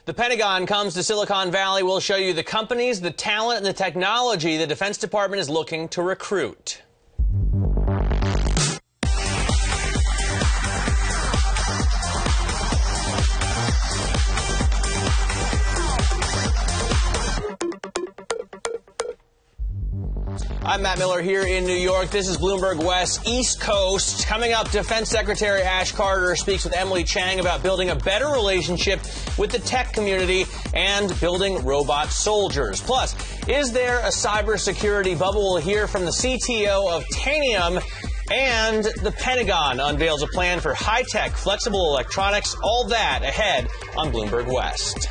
The Pentagon comes to Silicon Valley. We'll show you the companies, the talent, and the technology the Defense Department is looking to recruit. I'm Matt Miller here in New York. This is Bloomberg West, East Coast. Coming up, Defense Secretary Ash Carter speaks with Emily Chang about building a better relationship with the tech community and building robot soldiers. Plus, is there a cybersecurity bubble? We'll hear from the CTO of Tanium. And the Pentagon unveils a plan for high-tech, flexible electronics. All that ahead on Bloomberg West.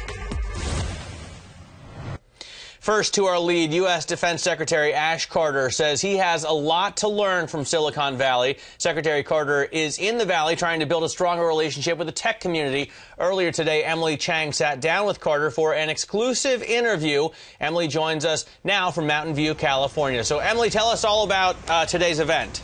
First, to our lead, U.S. Defense Secretary Ash Carter says he has a lot to learn from Silicon Valley. Secretary Carter is in the Valley trying to build a stronger relationship with the tech community. Earlier today, Emily Chang sat down with Carter for an exclusive interview. Emily joins us now from Mountain View, California. So, Emily, tell us all about today's event.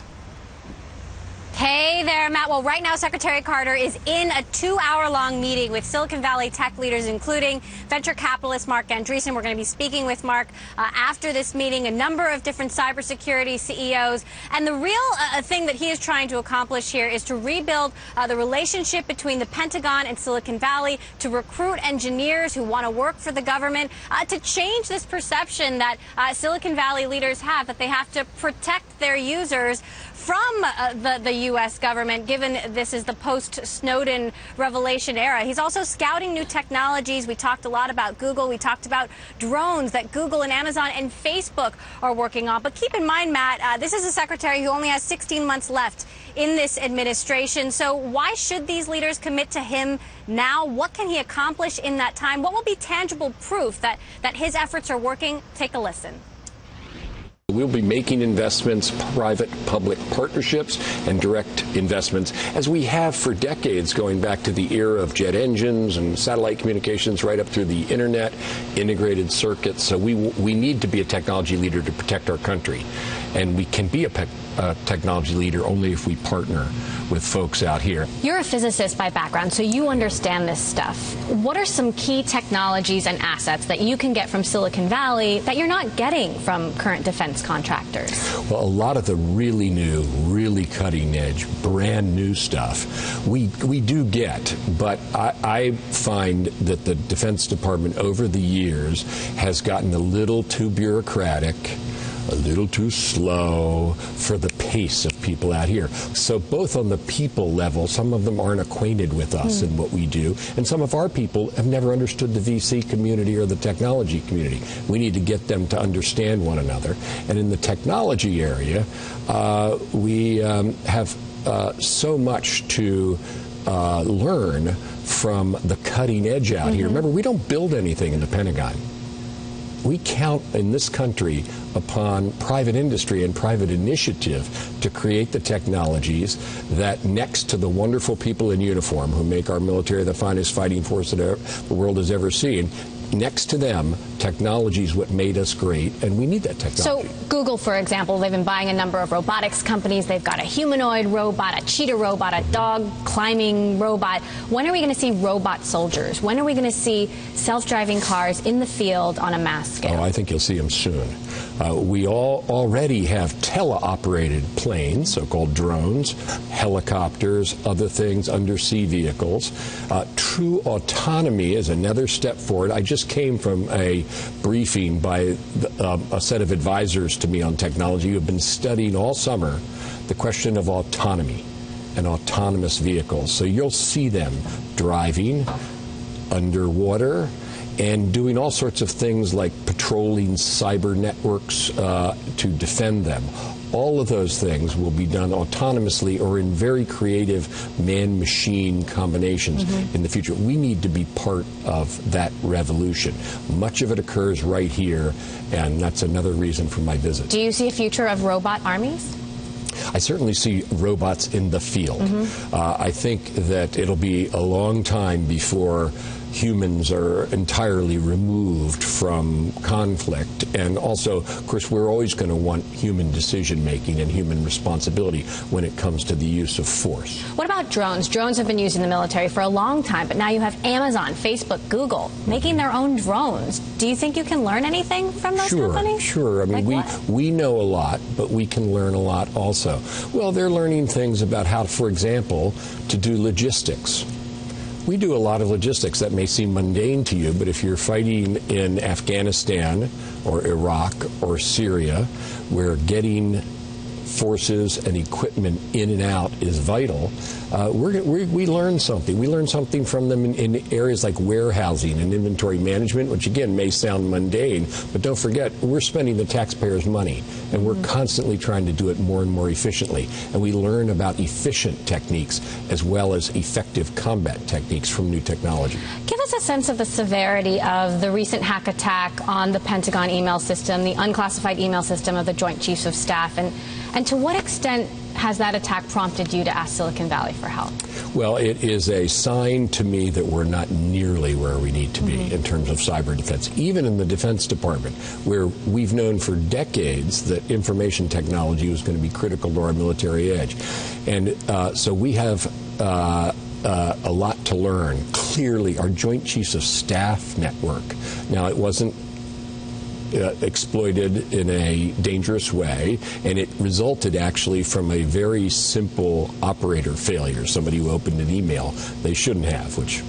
Hey there, Matt. Well, right now, Secretary Carter is in a 2-hour-long meeting with Silicon Valley tech leaders, including venture capitalist Mark Andreessen. We're going to be speaking with Mark after this meeting, a number of different cybersecurity CEOs. And the real thing that he is trying to accomplish here is to rebuild the relationship between the Pentagon and Silicon Valley, to recruit engineers who want to work for the government, to change this perception that Silicon Valley leaders have, that they have to protect their users from the U.S. government, given this is the post-Snowden revelation era. He's also scouting new technologies. We talked a lot about Google. We talked about drones that Google and Amazon and Facebook are working on. But keep in mind, Matt, this is a secretary who only has 16 months left in this administration. So why should these leaders commit to him now? What can he accomplish in that time? What will be tangible proof that his efforts are working? Take a listen. We'll be making investments, private-public partnerships, and direct investments, as we have for decades, going back to the era of jet engines and satellite communications right up through the internet, integrated circuits. So we need to be a technology leader to protect our country. And we can be a technology leader only if we partner with folks out here. You're a physicist by background, so you understand this stuff. What are some key technologies and assets that you can get from Silicon Valley that you're not getting from current defense contractors? Well, a lot of the really new, really cutting edge, brand new stuff we do get, but I find that the Defense Department over the years has gotten a little too bureaucratic, a little too slow for the pace of people out here. So both on the people level, some of them aren't acquainted with us and what we do, and some of our people have never understood the VC community or the technology community. We need to get them to understand one another. And in the technology area, we have so much to learn from the cutting edge out here. Remember, we don't build anything in the Pentagon. We count in this country upon private industry and private initiative to create the technologies that, next to the wonderful people in uniform who make our military the finest fighting force that the world has ever seen, next to them, technology is what made us great, and we need that technology. So Google, for example, they've been buying a number of robotics companies. They've got a humanoid robot, a cheetah robot, a dog climbing robot. When are we going to see robot soldiers? When are we going to see self-driving cars in the field on a mass scale? Oh, I think you'll see them soon. We already have teleoperated planes, so-called drones, helicopters, other things, undersea vehicles. True autonomy is another step forward. I just came from a briefing by a set of advisors to me on technology who have been studying all summer the question of autonomy and autonomous vehicles. So you'll see them driving underwater and doing all sorts of things like patrolling cyber networks to defend them. All of those things will be done autonomously or in very creative man-machine combinations in the future. We need to be part of that revolution. Much of it occurs right here, and that's another reason for my visit. Do you see a future of robot armies? I certainly see robots in the field. I think that it'll be a long time before humans are entirely removed from conflict. And also, of course, we're always going to want human decision-making and human responsibility when it comes to the use of force. What about drones? Drones have been used in the military for a long time, but now you have Amazon, Facebook, Google making their own drones. Do you think you can learn anything from those companies? Sure. I mean, we know a lot, but we can learn a lot also. Well, they're learning things about how, for example, to do logistics. We do a lot of logistics. That may seem mundane to you, but if you're fighting in Afghanistan or Iraq or Syria, where getting forces and equipment in and out is vital, we learn something. We learn something from them in areas like warehousing and inventory management, which again may sound mundane, but don't forget, we're spending the taxpayers' money, and we're constantly trying to do it more and more efficiently. And we learn about efficient techniques as well as effective combat techniques from new technology. Give us a sense of the severity of the recent hack attack on the Pentagon email system, the unclassified email system of the Joint Chiefs of Staff, and to what extent has that attack prompted you to ask Silicon Valley for help? Well, it is a sign to me that we're not nearly where we need to be in terms of cyber defense, even in the Defense Department, where we've known for decades that information technology was going to be critical to our military edge. And so we have a lot to learn. Clearly, our Joint Chiefs of Staff network, now it wasn't exploited in a dangerous way, and it resulted actually from a very simple operator failure. Somebody who opened an email they shouldn't have, which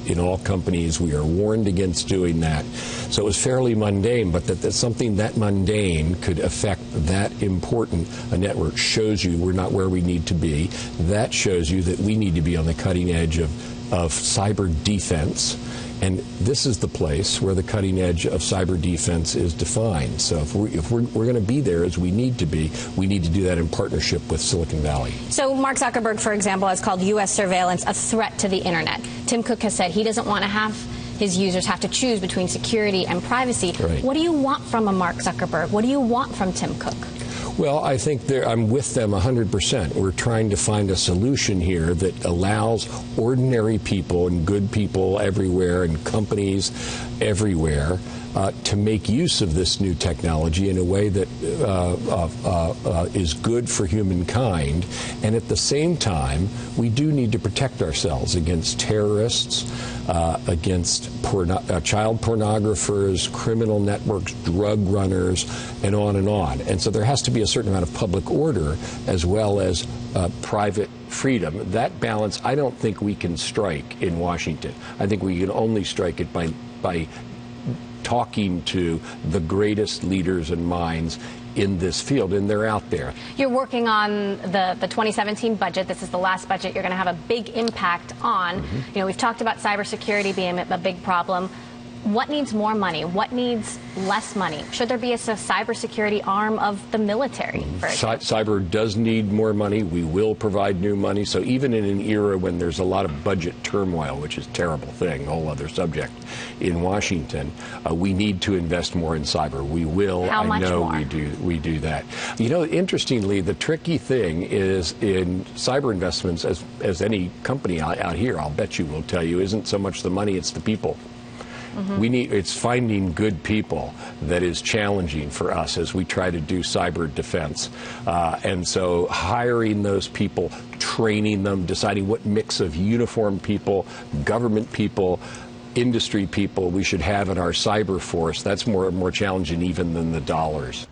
in all companies we are warned against doing that. So it was fairly mundane, but that something that mundane could affect that important a network shows you we're not where we need to be. That shows you that we need to be on the cutting edge of cyber defense. And this is the place where the cutting edge of cyber defense is defined. So if we're going to be there as we need to be, we need to do that in partnership with Silicon Valley. So Mark Zuckerberg, for example, has called U.S. surveillance a threat to the Internet. Tim Cook has said he doesn't want to have his users have to choose between security and privacy. Right. What do you want from a Mark Zuckerberg? What do you want from Tim Cook? Well, I think I'm with them 100%. We're trying to find a solution here that allows ordinary people and good people everywhere and companies everywhere to make use of this new technology in a way that is good for humankind. And at the same time, we do need to protect ourselves against terrorists, against child pornographers, criminal networks, drug runners, and on and on. And so there has to be a certain amount of public order as well as private freedom. That balance, I don't think we can strike in Washington. I think we can only strike it by talking to the greatest leaders and minds in this field, and they're out there. You're working on the 2017 budget. This is the last budget you're going to have a big impact on. You know, we've talked about cybersecurity being a big problem. What needs more money? What needs less money? Should there be a cybersecurity arm of the military? Cyber does need more money. We will provide new money. So even in an era when there's a lot of budget turmoil, which is a terrible thing, a whole other subject, in Washington, we need to invest more in cyber. We will. How much more? We do that. You know, interestingly, the tricky thing is in cyber investments, as any company out here, I'll bet you will tell you, isn't so much the money, it's the people. It's finding good people that is challenging for us as we try to do cyber defense. And so hiring those people, training them, deciding what mix of uniformed people, government people, industry people we should have in our cyber force, that's more challenging even than the dollars.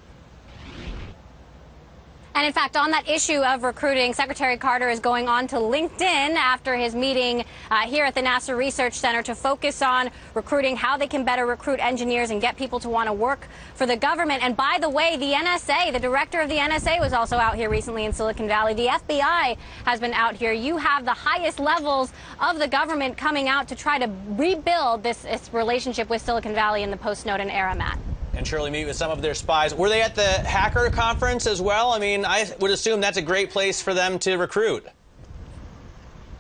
And in fact, on that issue of recruiting, Secretary Carter is going on to LinkedIn after his meeting here at the NASA Research Center to focus on recruiting, how they can better recruit engineers and get people to want to work for the government. And by the way, the NSA, the director of the NSA was also out here recently in Silicon Valley. The FBI has been out here. You have the highest levels of the government coming out to try to rebuild this relationship with Silicon Valley in the post-Snowden era, Matt. And surely meet with some of their spies. Were they at the hacker conference as well? I mean, I would assume that's a great place for them to recruit.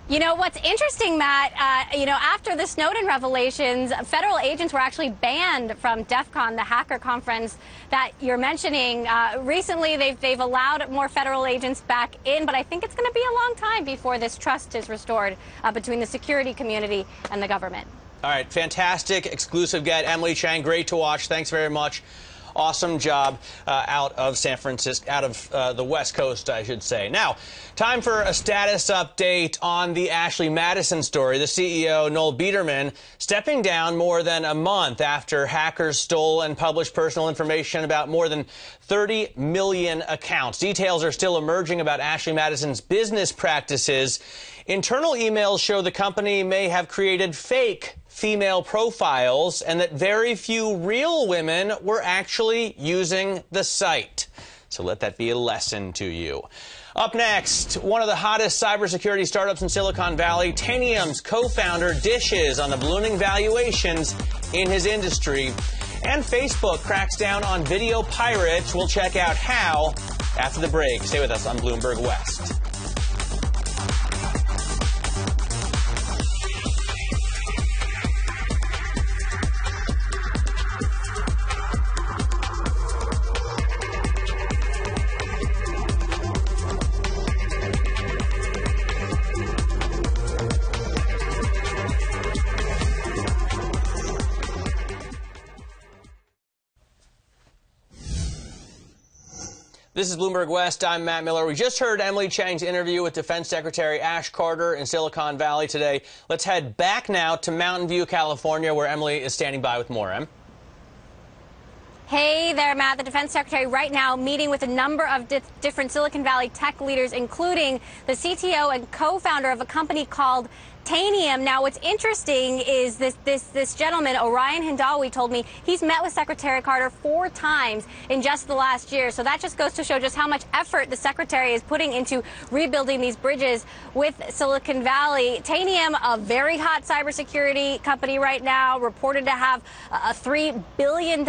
You know, what's interesting, Matt, after the Snowden revelations, federal agents were actually banned from DEF CON, the hacker conference that you're mentioning. Recently, they've allowed more federal agents back in, but I think it's going to be a long time before this trust is restored between the security community and the government. All right, fantastic exclusive get. Emily Chang, great to watch. Thanks very much. Awesome job out of San Francisco, out of the West Coast, I should say. Now, time for a status update on the Ashley Madison story. The CEO, Noel Biederman, stepping down more than a month after hackers stole and published personal information about more than 30 million accounts. Details are still emerging about Ashley Madison's business practices. Internal emails show the company may have created fake female profiles and that very few real women were actually using the site. So let that be a lesson to you. Up next, one of the hottest cybersecurity startups in Silicon Valley, Tanium's co-founder dishes on the ballooning valuations in his industry. And Facebook cracks down on video pirates. We'll check out how after the break. Stay with us on Bloomberg West. This is Bloomberg West. I'm Matt Miller. We just heard Emily Chang's interview with Defense Secretary Ash Carter in Silicon Valley today. Let's head back now to Mountain View, California, where Emily is standing by with more. Em? Hey there, Matt. The Defense Secretary right now meeting with a number of different Silicon Valley tech leaders, including the CTO and co-founder of a company called Tanium. Now, what's interesting is this gentleman, Orion Hindaw, told me he's met with Secretary Carter 4 times in just the last year. So that just goes to show just how much effort the Secretary is putting into rebuilding these bridges with Silicon Valley. Tanium, a very hot cybersecurity company right now, reported to have a $3 billion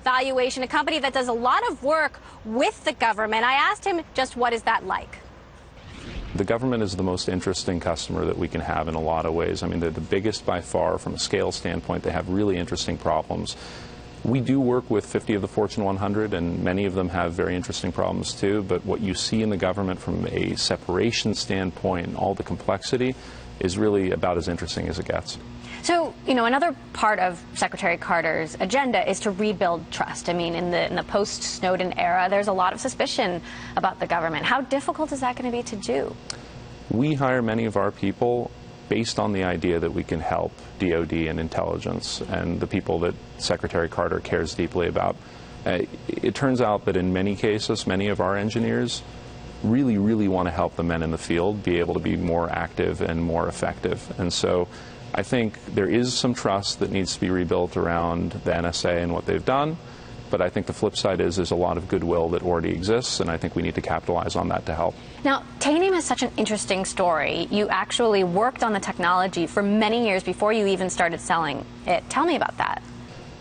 valuation, a company that does a lot of work with the government. I asked him just what is that like? The government is the most interesting customer that we can have in a lot of ways. I mean, they're the biggest by far from a scale standpoint. They have really interesting problems. We do work with 50 of the Fortune 100, and many of them have very interesting problems too. But what you see in the government from a separation standpoint and all the complexity is really about as interesting as it gets. So, you know, another part of Secretary Carter's agenda is to rebuild trust. I mean, in the post-Snowden era, there's a lot of suspicion about the government. How difficult is that going to be to do? We hire many of our people based on the idea that we can help DOD and intelligence and the people that Secretary Carter cares deeply about. It turns out that in many cases, many of our engineers really, really want to help the men in the field be able to be more active and more effective. And so I think there is some trust that needs to be rebuilt around the NSA and what they've done, but I think the flip side is there's a lot of goodwill that already exists, and I think we need to capitalize on that to help. Now, Tanium is such an interesting story. You actually worked on the technology for many years before you even started selling it. Tell me about that.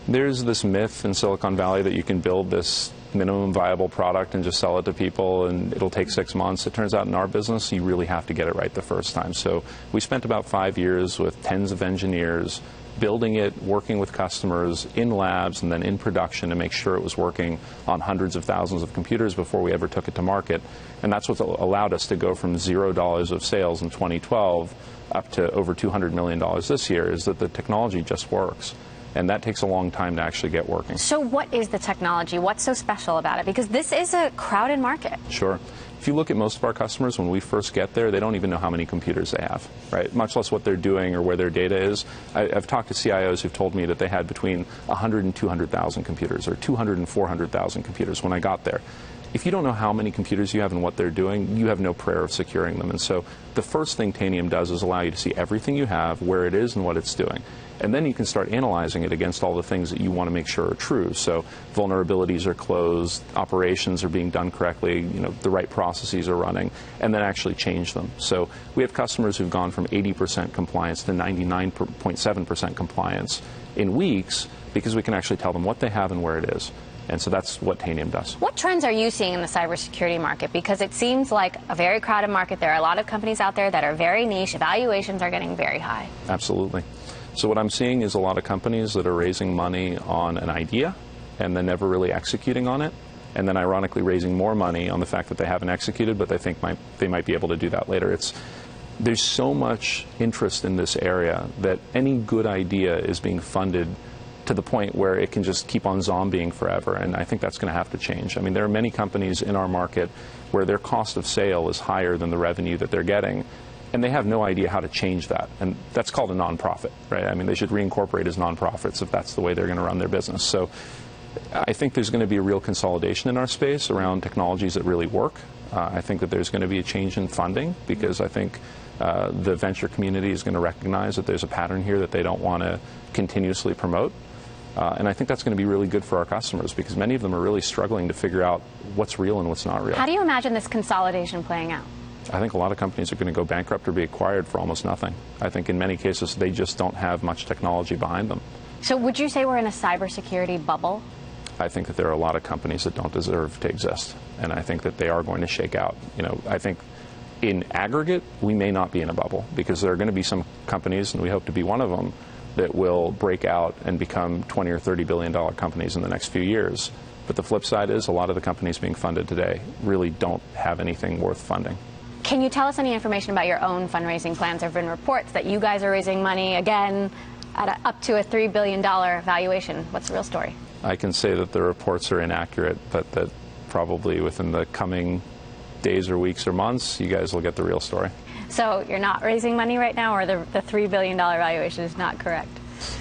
There's this myth in Silicon Valley that you can build this minimum viable product and just sell it to people and it'll take 6 months. It turns out in our business you really have to get it right the first time. So we spent about 5 years with tens of engineers building it, working with customers in labs and then in production to make sure it was working on hundreds of thousands of computers before we ever took it to market. And that's what allowed us to go from $0 of sales in 2012 up to over $200 million this year, is that the technology just works. And that takes a long time to actually get working. So what is the technology? What's so special about it? Because this is a crowded market. Sure. If you look at most of our customers, when we first get there, they don't even know how many computers they have, right? Much less what they're doing or where their data is. I've talked to CIOs who've told me that they had between 100 and 200,000 computers, or 200 and 400,000 computers when I got there. If you don't know how many computers you have and what they're doing, you have no prayer of securing them. And so the first thing Tanium does is allow you to see everything you have, where it is and what it's doing. And then you can start analyzing it against all the things that you want to make sure are true. So vulnerabilities are closed, operations are being done correctly, the right processes are running, and then actually change them. So we have customers who've gone from 80% compliance to 99.7% compliance in weeks because we can actually tell them what they have and where it is. And so that's what Tanium does. What trends are you seeing in the cybersecurity market? Because it seems like a very crowded market. There are a lot of companies out there that are very niche. Valuations are getting very high. Absolutely. So what I'm seeing is a lot of companies that are raising money on an idea and then never really executing on it, and then ironically raising more money on the fact that they haven't executed, but they think they might be able to do that later. there's so much interest in this area that any good idea is being funded to the point where it can just keep on zombieing forever, and I think that's going to have to change. I mean, there are many companies in our market where their cost of sale is higher than the revenue that they're getting, and they have no idea how to change that, and that's called a nonprofit, right? I mean, they should reincorporate as nonprofits if that's the way they're going to run their business. So I think there's going to be a real consolidation in our space around technologies that really work. I think that there's going to be a change in funding, because I think the venture community is going to recognize that there's a pattern here that they don't want to continuously promote. And I think that's going to be really good for our customers, because many of them are really struggling to figure out what's real and what's not real. How do you imagine this consolidation playing out? I think a lot of companies are going to go bankrupt or be acquired for almost nothing. I think in many cases they just don't have much technology behind them. So would you say we're in a cybersecurity bubble? I think that there are a lot of companies that don't deserve to exist, and I think that they are going to shake out. You know, I think in aggregate we may not be in a bubble, because there are going to be some companies, and we hope to be one of them, that will break out and become $20 or $30 billion companies in the next few years. But the flip side is a lot of the companies being funded today really don't have anything worth funding. Can you tell us any information about your own fundraising plans? There have been reports that you guys are raising money, again, at up to a $3 billion valuation. What's the real story? I can say that the reports are inaccurate, but that probably within the coming days or weeks or months, you guys will get the real story. So you're not raising money right now, or the $3 billion valuation is not correct?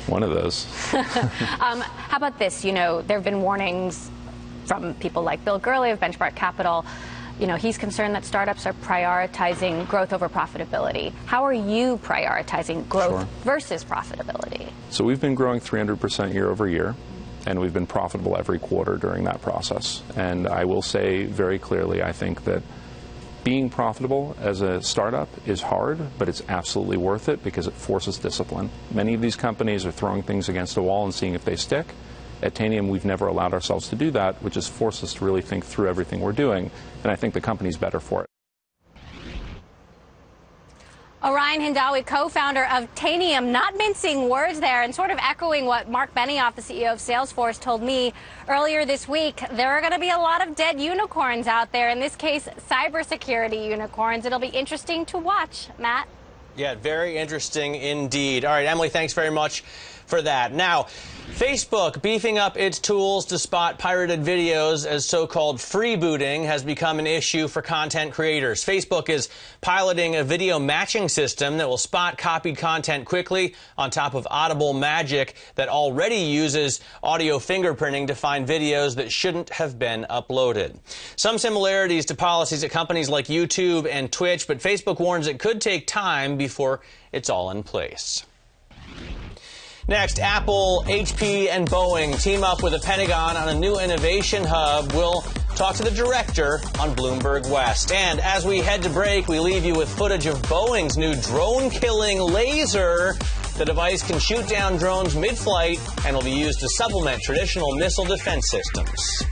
One of those. How about this? You know, there have been warnings from people like Bill Gurley of Benchmark Capital. You know, he's concerned that startups are prioritizing growth over profitability. How are you prioritizing growth versus profitability? So we've been growing 300% year over year, and we've been profitable every quarter during that process. And I will say very clearly, I think that being profitable as a startup is hard, but it's absolutely worth it, because it forces discipline. Many of these companies are throwing things against a wall and seeing if they stick. At Tanium, we've never allowed ourselves to do that, which has forced us to really think through everything we're doing, and I think the company's better for it. Orion Hindaw, co-founder of Tanium, not mincing words there, and sort of echoing what Mark Benioff, the CEO of Salesforce, told me earlier this week. There are going to be a lot of dead unicorns out there, in this case, cybersecurity unicorns. It'll be interesting to watch, Matt. Yeah, very interesting indeed. All right, Emily, thanks very much for that. Now, Facebook beefing up its tools to spot pirated videos as so-called freebooting has become an issue for content creators. Facebook is piloting a video matching system that will spot copied content quickly on top of Audible Magic that already uses audio fingerprinting to find videos that shouldn't have been uploaded. Some similarities to policies at companies like YouTube and Twitch, but Facebook warns it could take time before it's all in place. Next, Apple, HP, and Boeing team up with the Pentagon on a new innovation hub. We'll talk to the director on Bloomberg West. And as we head to break, we leave you with footage of Boeing's new drone-killing laser. The device can shoot down drones mid-flight and will be used to supplement traditional missile defense systems.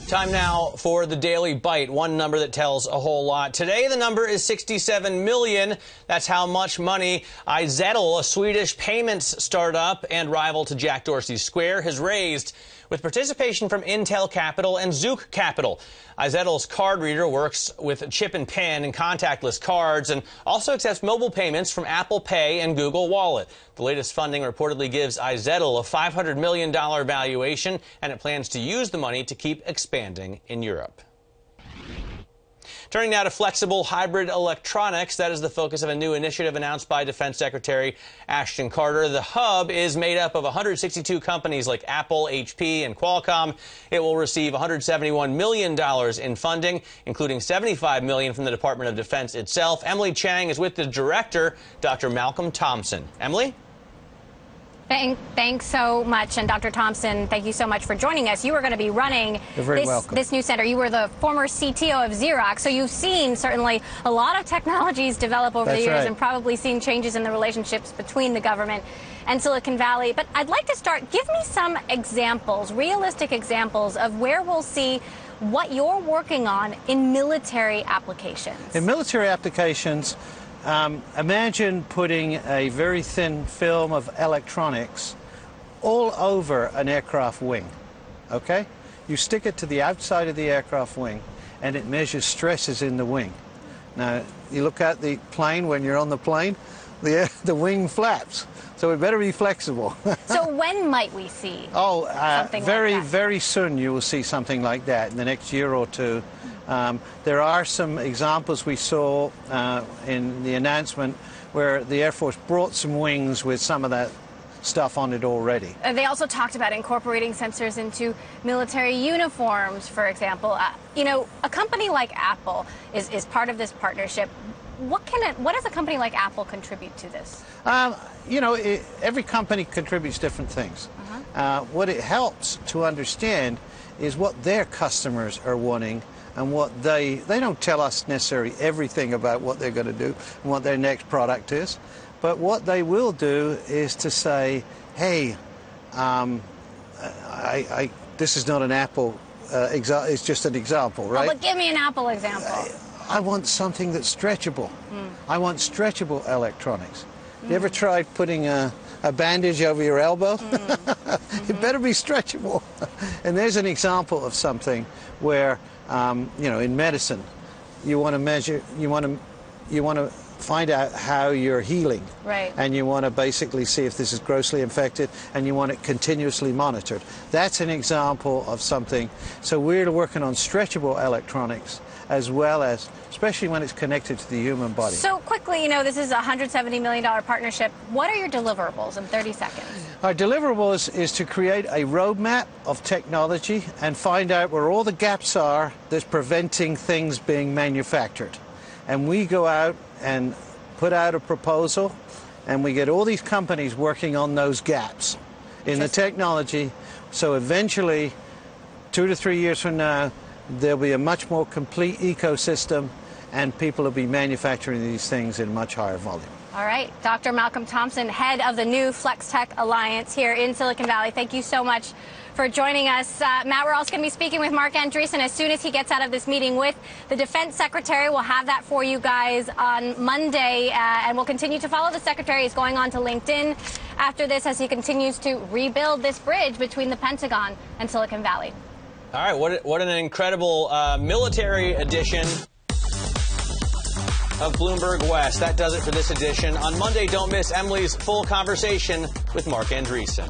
Time now for the Daily Bite, one number that tells a whole lot. Today, the number is 67 million. That's how much money iZettle, a Swedish payments startup and rival to Jack Dorsey's Square, has raised with participation from Intel Capital and Zook Capital. iZettle's card reader works with chip and pin and contactless cards and also accepts mobile payments from Apple Pay and Google Wallet. The latest funding reportedly gives iZettle a $500 million valuation, and it plans to use the money to keep expanding in Europe. Turning now to flexible hybrid electronics, that is the focus of a new initiative announced by Defense Secretary Ashton Carter. The hub is made up of 162 companies like Apple, HP, and Qualcomm. It will receive $171 million in funding, including $75 million from the Department of Defense itself. Emily Chang is with the director, Dr. Malcolm Thompson. Emily? Thanks so much. And Dr. Thompson, thank you so much for joining us. You are going to be running this new center. You were the former CTO of Xerox, so you've seen certainly a lot of technologies develop over the years and probably seen changes in the relationships between the government and Silicon Valley. But I'd like to start. Give me some examples, realistic examples of where we'll see what you're working on in military applications. In military applications, Imagine putting a very thin film of electronics all over an aircraft wing, okay? You stick it to the outside of the aircraft wing, and it measures stresses in the wing. Now, you look at the plane when you're on the plane, the wing flaps, so it better be flexible. So when might we see something very, like that? very soon you will see something like that in the next year or two. There are some examples we saw in the announcement where the Air Force brought some wings with some of that stuff on it already. They also talked about incorporating sensors into military uniforms, for example. You know, a company like Apple is part of this partnership. What does a company like Apple contribute to this? You know, every company contributes different things. What it helps to understand is what their customers are wanting and what they don't tell us necessarily everything about what they're going to do and what their next product is. But what they will do is to say, hey, this is not an Apple, it's just an example, right? Oh, but give me an Apple example. I want something that's stretchable. I want stretchable electronics. You ever tried putting a bandage over your elbow? It better be stretchable. And there's an example of something where, you know, in medicine, you want to measure, you want to find out how you're healing. Right. And you want to basically see if this is grossly infected, and you want it continuously monitored. That's an example of something. So we're working on stretchable electronics as well as, especially when it's connected to the human body. So quickly, you know, this is a $170 million partnership. What are your deliverables in 30 seconds? Our deliverables is to create a roadmap of technology and find out where all the gaps are that's preventing things being manufactured. And we go out and put out a proposal, and we get all these companies working on those gaps in the technology. So eventually, 2 to 3 years from now, there'll be a much more complete ecosystem, and people will be manufacturing these things in much higher volume. All right. Dr. Malcolm Thompson, head of the new FlexTech Alliance here in Silicon Valley. Thank you so much for joining us. Matt, we're also going to be speaking with Mark Andreessen as soon as he gets out of this meeting with the Defense Secretary. We'll have that for you guys on Monday, and we'll continue to follow the Secretary. He's going on to LinkedIn after this as he continues to rebuild this bridge between the Pentagon and Silicon Valley. All right, what an incredible military edition of Bloomberg West. That does it for this edition. On Monday, don't miss Emily's full conversation with Mark Andreessen.